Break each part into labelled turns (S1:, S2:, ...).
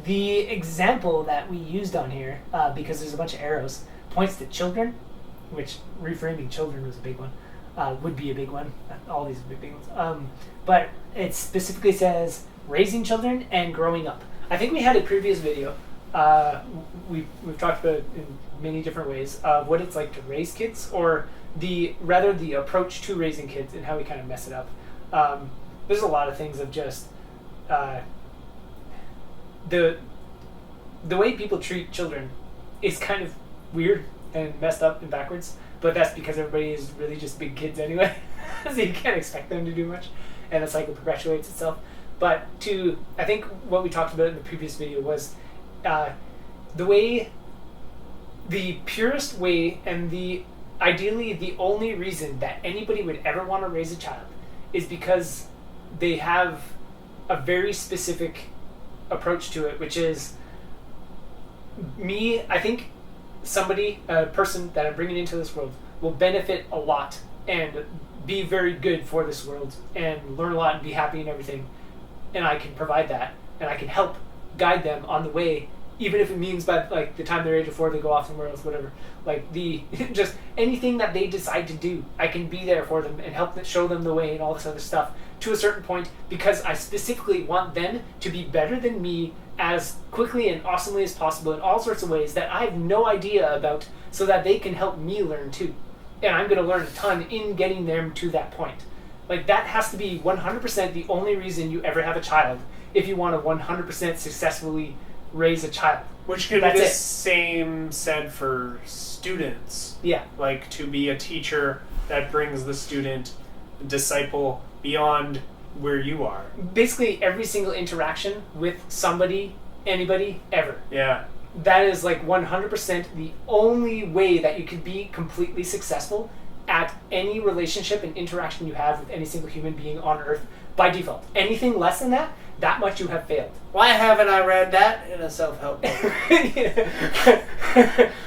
S1: The example that we used on here, because there's a bunch of arrows, points to children, which reframing children was a big one, would be a big one. All these big ones. But it specifically says raising children and growing up. I think we had a previous video. We've talked about it in many different ways of what it's like to raise kids, or the approach to raising kids and how we kind of mess it up. There's a lot of things of just the way people treat children is kind of weird and messed up and backwards, but that's because everybody is really just big kids anyway. So you can't expect them to do much, and the cycle perpetuates itself. But I think what we talked about in the previous video was the purest way, and ideally the only reason that anybody would ever want to raise a child is because they have a very specific approach to it, which is I think a person that I'm bringing into this world will benefit a lot and be very good for this world and learn a lot and be happy and everything, and I can provide that, and I can help guide them on the way, even if it means by like the time they're age of 4 they go off somewhere else, whatever. Like just anything that they decide to do, I can be there for them and help show them the way and all this other stuff to a certain point, because I specifically want them to be better than me as quickly and awesomely as possible in all sorts of ways that I have no idea about, so that they can help me learn too. And I'm going to learn a ton in getting them to that point. Like, that has to be 100% the only reason you ever have a child, if you want to 100% successfully raise a child.
S2: Which could be the same said for students.
S1: Yeah.
S2: Like, to be a teacher that brings the disciple beyond where you are.
S1: Basically, every single interaction with somebody, anybody, ever.
S2: Yeah.
S1: That is like 100% the only way that you could be completely successful at any relationship and interaction you have with any single human being on Earth by default. Anything less than that much you have failed.
S2: Why haven't I read that in a self-help book?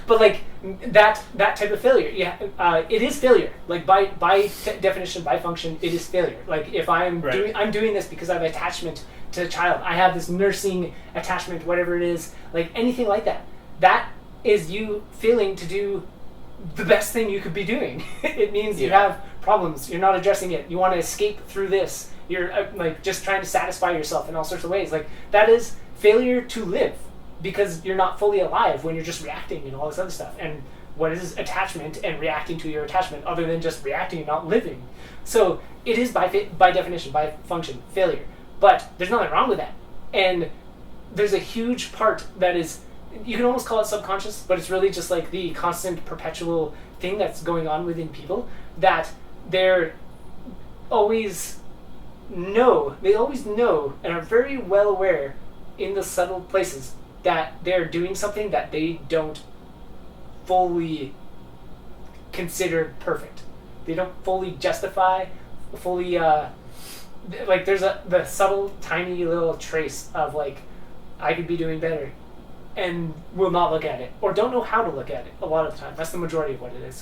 S1: But like that type of failure, it is failure. Like by definition, by function, it is failure. Like if I'm doing this because I have attachment to the child, I have this nursing attachment, whatever it is, like anything like that. That is you failing to do the best thing you could be doing. It means you have problems. You're not addressing it. You want to escape through this. You're like just trying to satisfy yourself in all sorts of ways. Like that is failure to live, because you're not fully alive when you're just reacting and all this other stuff. And what is attachment and reacting to your attachment other than just reacting and not living? So it is by definition, by function, failure. But there's nothing wrong with that. And there's a huge part that is, you can almost call it subconscious, but it's really just like the constant perpetual thing that's going on within people, that they're always know and are very well aware in the subtle places that they're doing something that they don't fully consider perfect. They don't fully justify, fully like there's the subtle tiny little trace of like, I could be doing better, and will not look at it, or don't know how to look at it a lot of the time. That's the majority of what it is.